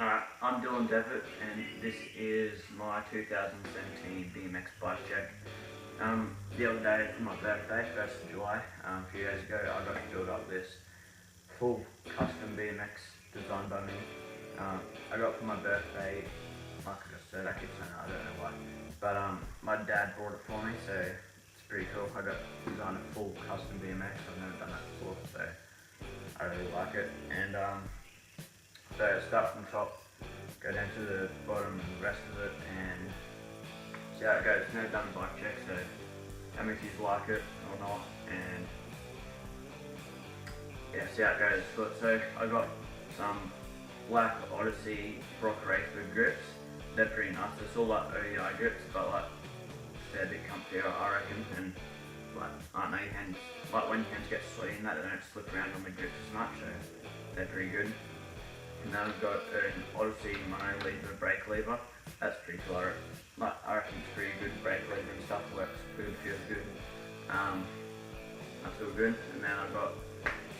Alright, I'm doing DEVITT and this is my 2017 BMX bike check. The other day for my birthday, 1st of July, a few years ago, I got to build up this full custom BMX designed by me. I got it for my birthday, like I just said, I keep saying that, I don't know why. But my dad bought it for me, so it's pretty cool. I got to design a full custom BMX, I've never done that before, so I really like it. And so start from the top, go down to the bottom and the rest of it, and see how it goes. Never done a bike check, so how many of you like it or not, and yeah, see how it goes. So I got some black Odyssey Brock Raceford grips. They're pretty nice. It's all like ODI grips, but like they're a bit comfier, I reckon. And like I don't know, your hands, like when your hands get sweaty and that, they don't slip around on the grips as much, so they're pretty good. And then I've got an Odyssey mono lever brake lever. That's pretty cool. I reckon it's pretty good. Brake lever and stuff works good, feels good. That's all good. And then I've got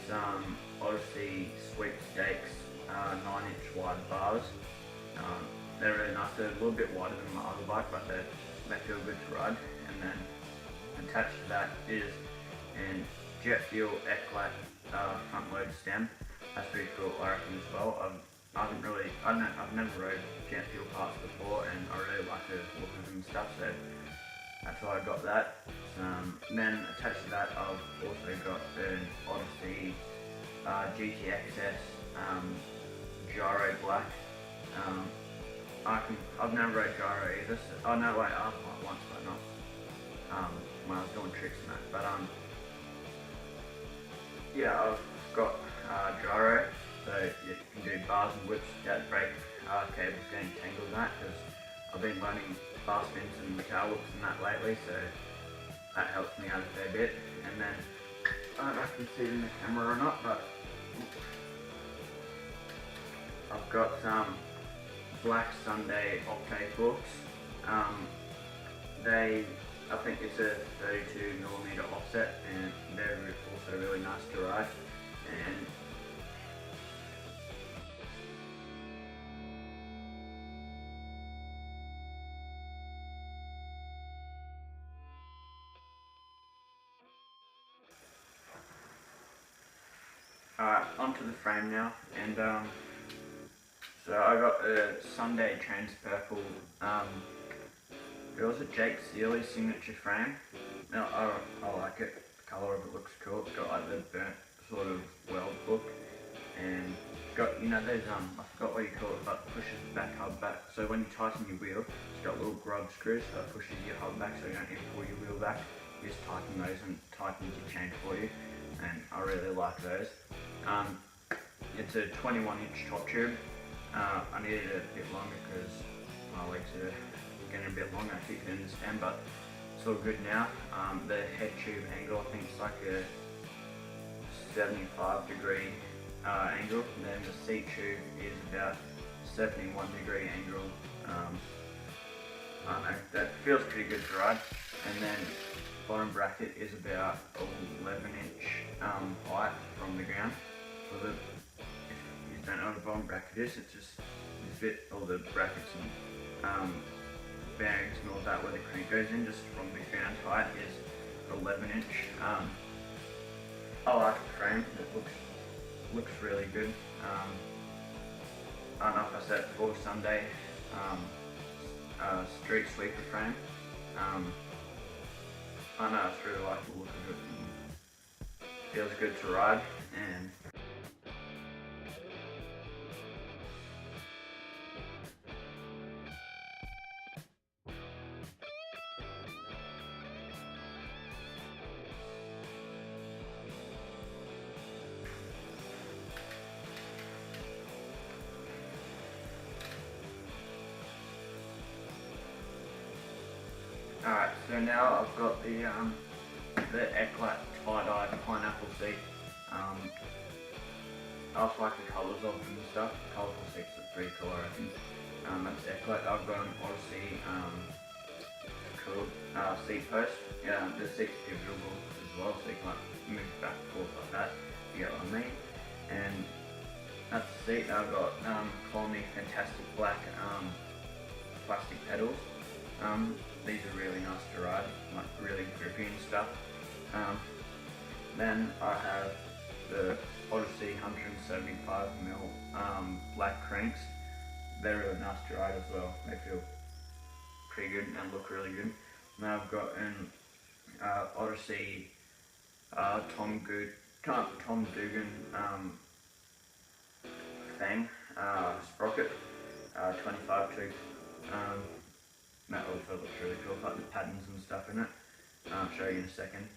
some Odyssey sweepstakes 9-inch wide bars. They're really nice. They're a little bit wider than my other bike, but they feel good to ride. And then attached to that is an jet fuel Eclat front load stem. That's pretty cool, I reckon, as well. I've never rode jet fuel parts before, and I really like the look of them and stuff, so that's why I got that. Then attached to that, I've also got an Odyssey GTXS Gyro Black. I've never rode Gyro either, so, oh no wait, I've like once, but not when I was doing tricks and that, but yeah, I've got gyro, so you can do bars and whips without brake cables getting tangled in that, because I've been learning bar spins and car whips and that lately, so that helps me out a fair bit. And then, I don't know if you can see it in the camera or not, but I've got some black Sunday Octane forks. I think it's a 32mm offset, and they're also really nice to ride. And alright, onto the frame now, and so I got a Sunday Trans Purple, it was a Jake Seeley signature frame. Now I like it, the colour of it looks cool. It's got like the burnt sort of weld look, and got, you know, those I forgot what you call it, but pushes the back hub back. So when you tighten your wheel, it's got little grub screws, so it pushes your hub back, so you don't need to pull your wheel back. You just tighten those and tightens your chain for you, and I really like those. It's a 21-inch top tube. I needed it a bit longer because my legs are getting a bit longer, if you can understand, but it's all good now. The head tube angle, I think it's like a 75-degree angle, and then the seat tube is about 71-degree angle. I don't know, that feels pretty good to ride. And then bottom bracket is about 11-inch height from the ground. So if you don't know what a bottom bracket is, it's just you fit all the brackets and bearings and all that where the crank goes in, just from the ground height is 11-inch. I like the frame, it looks really good. I don't know if I said it before, Sunday street sweeper frame. I know, I just really like the look of it, and feels good to ride. And alright, so now I've got the Eclat tie-dye pineapple seat. I also like the colours of them and stuff. The colourful seats are pretty cool, I reckon. That's Eclat. I've got an Odyssey cool seat post. Yeah, the seat's pivotal as well, so you can like move back and forth like that. You get what I mean. And That's the seat. I've got Colony Fantastic Black plastic pedals. These are really nice to ride, like really grippy and stuff. Then I have the Odyssey 175mm black cranks. They're really nice to ride as well. They feel pretty good and look really good. Now I've got an Odyssey Tom Dugan thing, sprocket, 25 tooth. That also looks really cool, like the patterns and stuff in it. I'll show you in a second.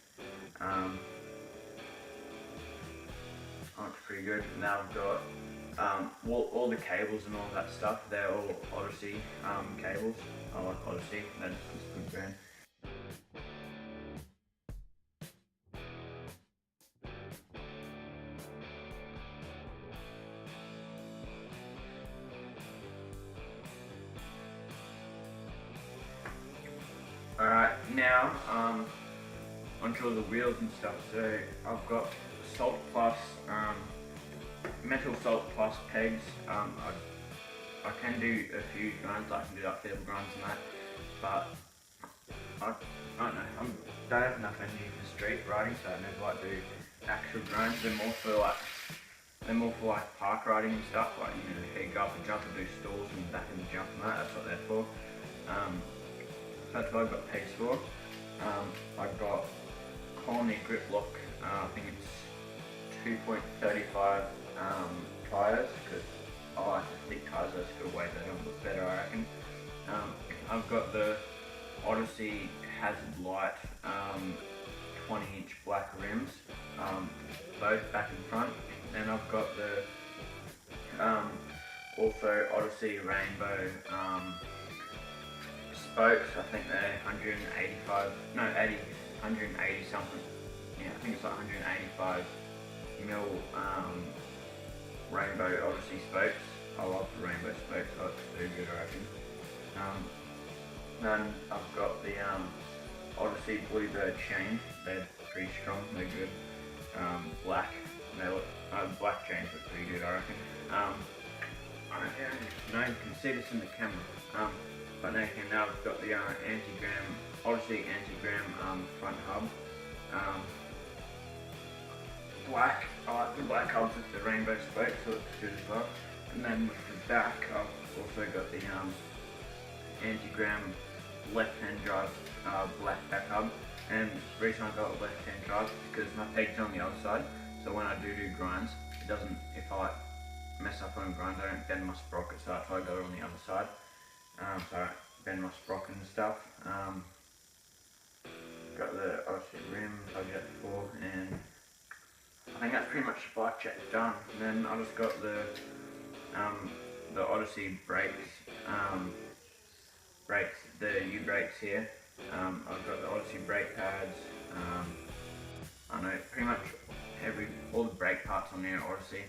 Looks pretty good. Now I've got all the cables and all that stuff. They're all Odyssey cables. I like Odyssey. That's a good brand. Alright, now onto the wheels and stuff. So I've got Salt Plus, Metal Salt Plus pegs. I can do a few grinds, I can do like fiddle grinds and that, but I don't know, I don't have enough energy for street riding, so I never like do actual grinds. They're more for like park riding and stuff, like, you know, if you go up and jump and do stalls and back in the jump and that's what they're for. So that's what I've got pegs for. I've got Colony Grip Lock, I think it's 2.35 tyres, because I like the thick tyres, those feel way better and look better, I reckon. I've got the Odyssey Hazard Light 20-inch black rims, both back and front. Then I've got the also Odyssey Rainbow spokes. I think they're 180 something. Yeah, I think it's like 185 mil Rainbow Odyssey spokes. I love the Rainbow spokes, so it's very good, I reckon. Then I've got the Odyssey Bluebird chain. They're pretty strong, they're good. Black, they look, black chains look pretty good, I reckon. I don't know if you can see this in the camera, but now I've got the Odyssey Anti-Gram front hub. Black, I like the black hubs with the rainbow spokes, so it looks good as well. And then with the back, I've also got the Anti-Gram left-hand drive black back hub. And the reason I got a left-hand drive is because my peg's on the other side, so when I do grinds, it doesn't, if I mess up on a grind, I don't bend my sprocket, so that's why I got it on the other side. So I bend my sprocket and stuff. Got the Odyssey rims I got before, and I think that's pretty much the bike check done. And then I just got the Odyssey brakes, the U brakes here. I've got the Odyssey brake pads. I know pretty much all the brake parts on there are Odyssey.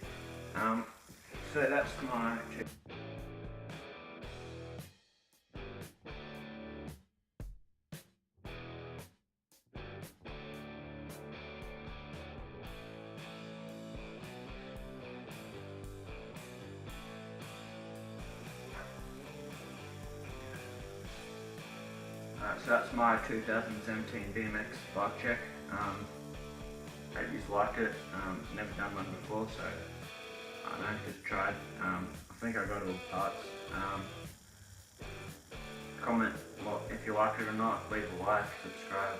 So that's my so that's my 2017 BMX bike check. Hope you liked it. Never done one before, so I don't know, just tried. I think I got all the parts. Comment if you like it or not, leave a like, subscribe.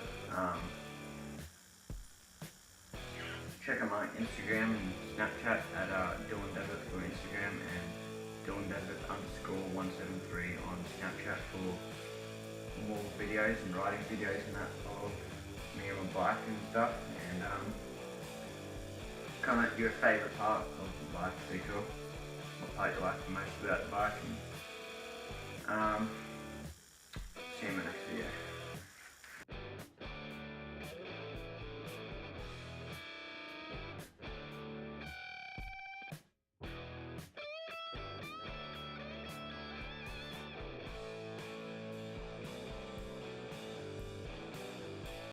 Check out my Instagram and Snapchat at DeVITT for Instagram and DeVITT_173 on Snapchat for more videos and riding videos and that of me on my bike and stuff. And comment your favourite part of the bike, pretty cool. What part you like the most about the bike. And see you in the next video.